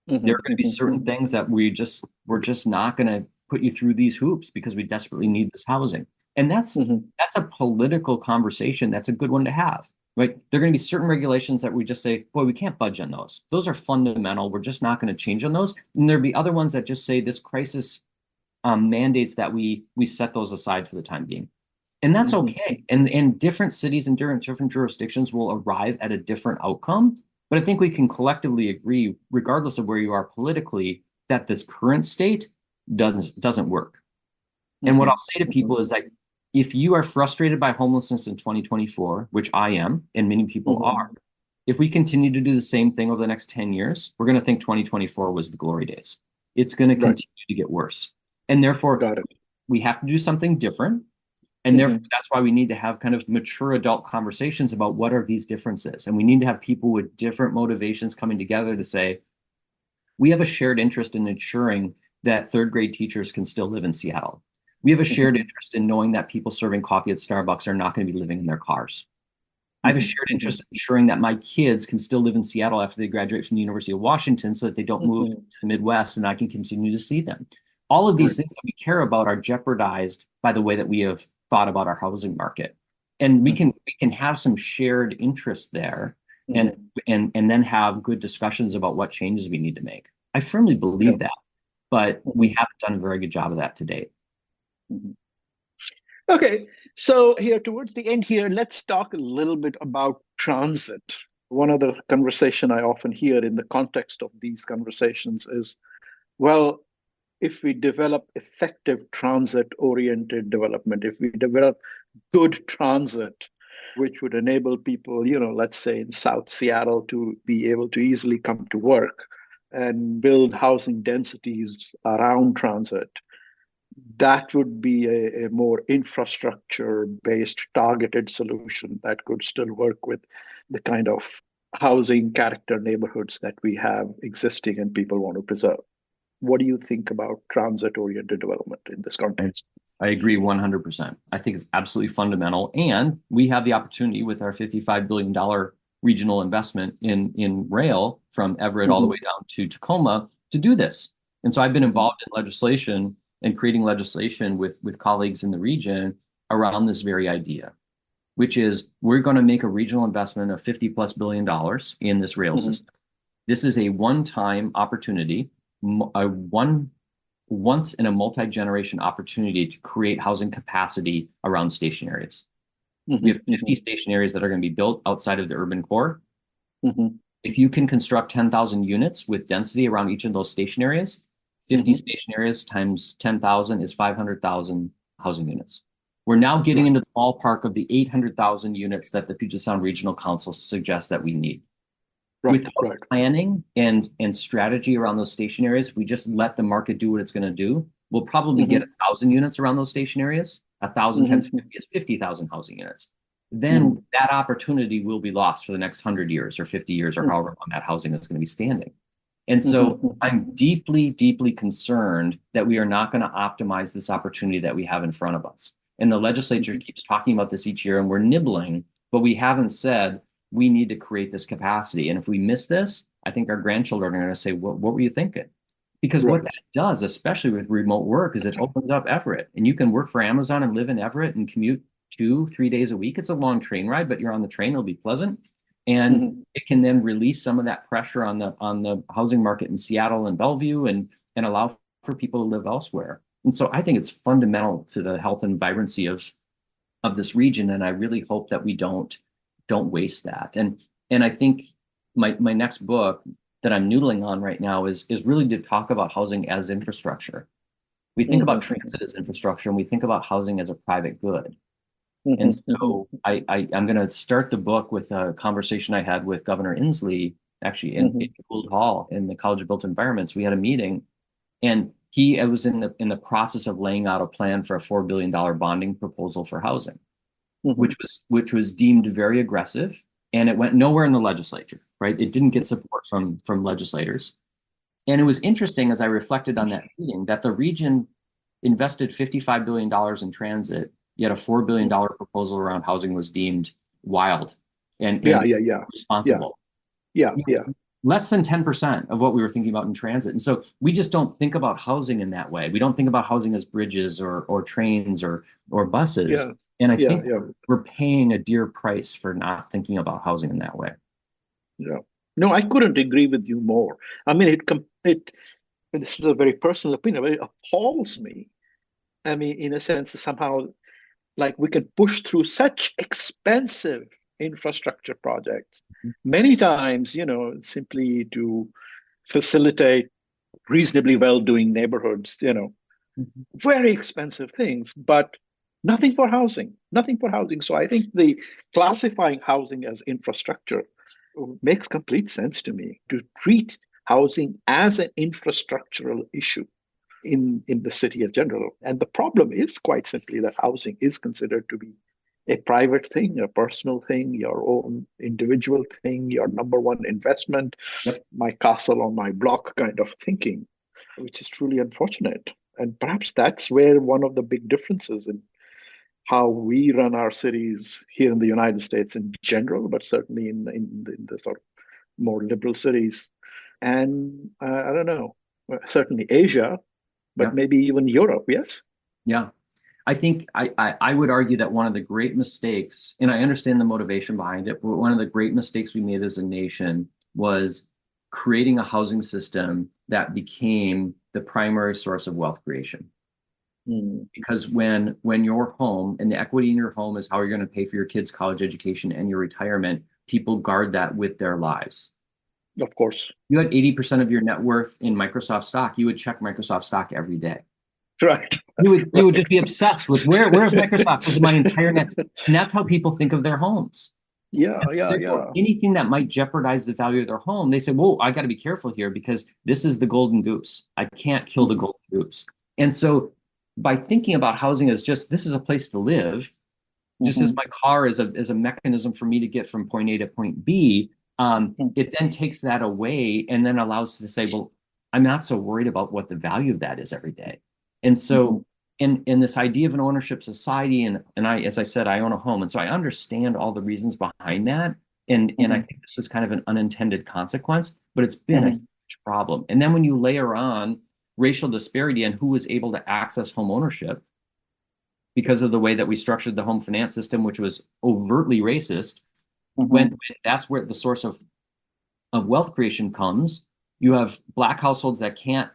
There are going to be certain things that we're just not going to put you through these hoops because we desperately need this housing. And that's a political conversation. That's a good one to have, right? There are going to be certain regulations that we just say, boy, we can't budge on those. Those are fundamental. We're just not going to change on those. And there'll be other ones that just say this crisis mandates that we set those aside for the time being. And that's okay. And different cities and different jurisdictions will arrive at a different outcome. But I think we can collectively agree, regardless of where you are politically, that this current state doesn't work. And what I'll say to people is, like, if you are frustrated by homelessness in 2024, which I am, and many people are, if we continue to do the same thing over the next 10 years, we're going to think 2024 was the glory days. It's going to continue to get worse. And therefore, we have to do something different. And therefore, that's why we need to have kind of mature adult conversations about what are these differences. And we need to have people with different motivations coming together to say, we have a shared interest in ensuring that third grade teachers can still live in Seattle. We have a shared interest in knowing that people serving coffee at Starbucks are not going to be living in their cars. I have a shared interest in ensuring that my kids can still live in Seattle after they graduate from the University of Washington so that they don't move to the Midwest and I can continue to see them. All of these things that we care about are jeopardized by the way that we have thought about our housing market. And we can have some shared interest there. And and then have good discussions about what changes we need to make. I firmly believe that, but we haven't done a very good job of that to date. Okay, so here towards the end here, let's talk a little bit about transit. One of the conversation I often hear in the context of these conversations is, well, if we develop effective transit-oriented development, if we develop good transit, which would enable people, let's say in South Seattle, to be able to easily come to work and build housing densities around transit, that would be a more infrastructure-based targeted solution that could still work with the kind of housing character neighborhoods that we have existing and people want to preserve. What do you think about transit-oriented development in this context? I agree 100%. I think it's absolutely fundamental. And we have the opportunity with our $55 billion regional investment in rail from Everett all the way down to Tacoma to do this. And so I've been involved in legislation and creating legislation with colleagues in the region around this very idea, which is we're going to make a regional investment of $50+ billion in this rail system. This is a one-time opportunity, once in a multi-generation opportunity to create housing capacity around station areas. We have 50 station areas that are going to be built outside of the urban core. If you can construct 10,000 units with density around each of those station areas, 50 station areas times 10,000 is 500,000 housing units. We're now getting into the ballpark of the 800,000 units that the Puget Sound Regional Council suggests that we need. Without planning and strategy around those station areas, if we just let the market do what it's going to do, we'll probably get 1,000 units around those station areas. 1,000 times 50 is 50,000 housing units. Then that opportunity will be lost for the next 100 years or 50 years or however long that housing is going to be standing. And so I'm deeply, deeply concerned that we are not going to optimize this opportunity that we have in front of us. And the legislature keeps talking about this each year, and we're nibbling, but we haven't said we need to create this capacity. And if we miss this, I think our grandchildren are going to say, what were you thinking? Because what that does, especially with remote work, is it opens up Everett. And you can work for Amazon and live in Everett and commute 2-3 days a week. It's a long train ride, but you're on the train, it'll be pleasant. And it can then release some of that pressure on the housing market in Seattle and Bellevue and allow for people to live elsewhere. And so I think it's fundamental to the health and vibrancy of this region. And I really hope that we don't waste that. And I think my next book that I'm noodling on right now is really to talk about housing as infrastructure. We think about transit as infrastructure, and we think about housing as a private good. And so I'm going to start the book with a conversation I had with Governor Inslee, actually in Gould Hall in the College of Built Environments. We had a meeting, and he was in the process of laying out a plan for a $4 billion bonding proposal for housing, which was deemed very aggressive, and it went nowhere in the legislature. Right? It didn't get support from legislators. And it was interesting as I reflected on that meeting that the region invested $55 billion in transit, yet a $4 billion proposal around housing was deemed wild and responsible. Less than 10% of what we were thinking about in transit. And so we just don't think about housing in that way. We don't think about housing as bridges or trains or buses. And I think we're paying a dear price for not thinking about housing in that way. No, I couldn't agree with you more. I mean, this is a very personal opinion, but it appalls me. I mean, in a sense, somehow, like we can push through such expensive infrastructure projects many times, simply to facilitate reasonably well-doing neighborhoods, very expensive things, but nothing for housing. So I think the classifying housing as infrastructure makes complete sense to me, to treat housing as an infrastructural issue in the city in general. And the problem is quite simply that housing is considered to be a private thing, a personal thing, your own individual thing, your number one investment, my castle on my block kind of thinking, which is truly unfortunate. And perhaps that's where one of the big differences in how we run our cities here in the United States in general, but certainly in the sort of more liberal cities. And I don't know, certainly Asia, but maybe even Europe, yes? Yeah. I think I would argue that one of the great mistakes, and I understand the motivation behind it, but one of the great mistakes we made as a nation was creating a housing system that became the primary source of wealth creation. Because when your home and the equity in your home is how you're going to pay for your kids' college education and your retirement, people guard that with their lives. Of course. You had 80% of your net worth in Microsoft stock, you would check Microsoft stock every day. Right. You would just be obsessed with where's Microsoft? This is my entire net. And that's how people think of their homes. Yeah, And so yeah, therefore, yeah. anything that might jeopardize the value of their home, they say, whoa, I got to be careful here because this is the golden goose. I can't kill the golden goose. And so by thinking about housing as just, this is a place to live, just as my car is a mechanism for me to get from point A to point B, it then takes that away and then allows us to say, well, I'm not so worried about what the value of that is every day. And so in this idea of an ownership society, and I, as I said, I own a home. And so I understand all the reasons behind that. And I think this was kind of an unintended consequence, but it's been a huge problem. And then when you layer on racial disparity and who was able to access home ownership because of the way that we structured the home finance system, which was overtly racist, when that's where the source of wealth creation comes, you have Black households that can't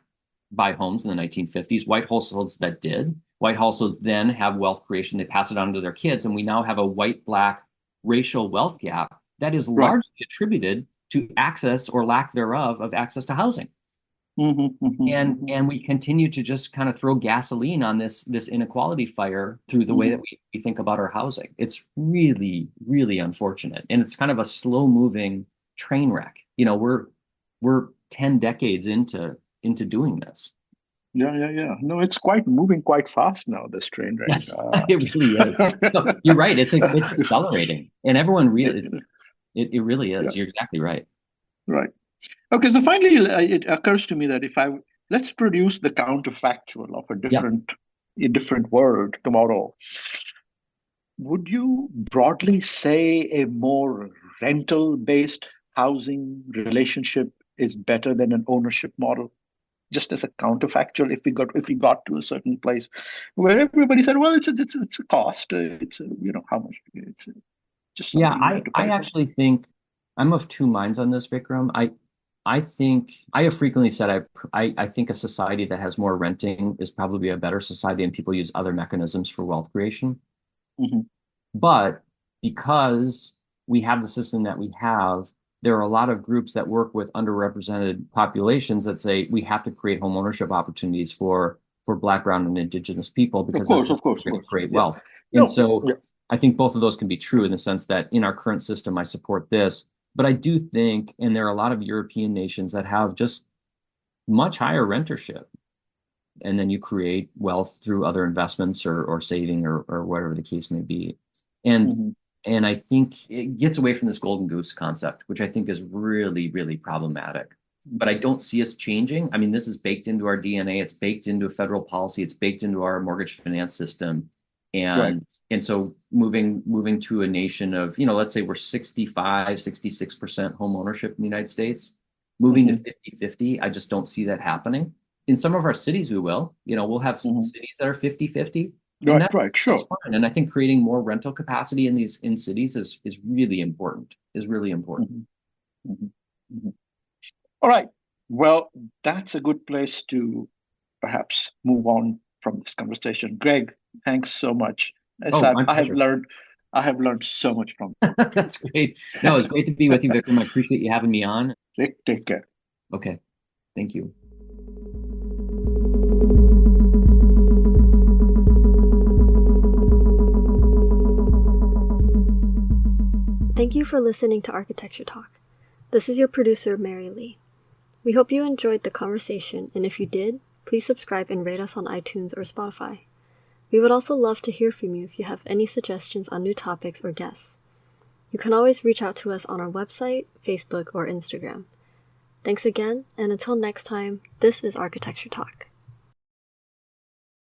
buy homes in the 1950s, white households that did. White households then have wealth creation, they pass it on to their kids, and we now have a white-Black racial wealth gap that is largely attributed to access or lack thereof of access to housing. And we continue to just kind of throw gasoline on this inequality fire through the way that we think about our housing. It's really, really unfortunate. And it's kind of a slow moving train wreck. You know, we're 10 decades into doing this. Yeah. No, it's moving quite fast now, this train wreck. It really is. No, you're right. It's accelerating. And everyone it really is. You're exactly right. Right. Okay, so finally, it occurs to me that let's produce the counterfactual of a different world tomorrow. Would you broadly say a more rental-based housing relationship is better than an ownership model? Just as a counterfactual, if we got to a certain place where everybody said, well, it's a cost, how much, it's just something. I actually think I'm of two minds on this, Vikram. I think I have frequently said I think a society that has more renting is probably a better society, and people use other mechanisms for wealth creation. But because we have the system that we have, there are a lot of groups that work with underrepresented populations that say we have to create home ownership opportunities for Black, Brown, and Indigenous people because of course, create wealth. And I think both of those can be true in the sense that in our current system, I support this. But I do think, and there are a lot of European nations that have just much higher rentership. And then you create wealth through other investments or saving or whatever the case may be. And I think it gets away from this golden goose concept, which I think is really, really problematic. But I don't see us changing. I mean, this is baked into our DNA. It's baked into federal policy. It's baked into our mortgage finance system. And so moving to a nation of, let's say we're 65, 66% home ownership in the United States, moving to 50-50, I just don't see that happening. In some of our cities, we will. We'll have cities that are 50-50. Right, sure. That's fine. And I think creating more rental capacity in cities is really important, All right. Well, that's a good place to perhaps move on from this conversation. Gregg, thanks so much. I have learned so much from you. That's great. No, it's great to be with you, Vikram. I appreciate you having me on. Take care. Okay. Thank you. Thank you for listening to Architecture Talk. This is your producer, Mary Lee. We hope you enjoyed the conversation, and if you did, please subscribe and rate us on iTunes or Spotify. We would also love to hear from you if you have any suggestions on new topics or guests. You can always reach out to us on our website, Facebook, or Instagram. Thanks again, and until next time, this is Architecture Talk.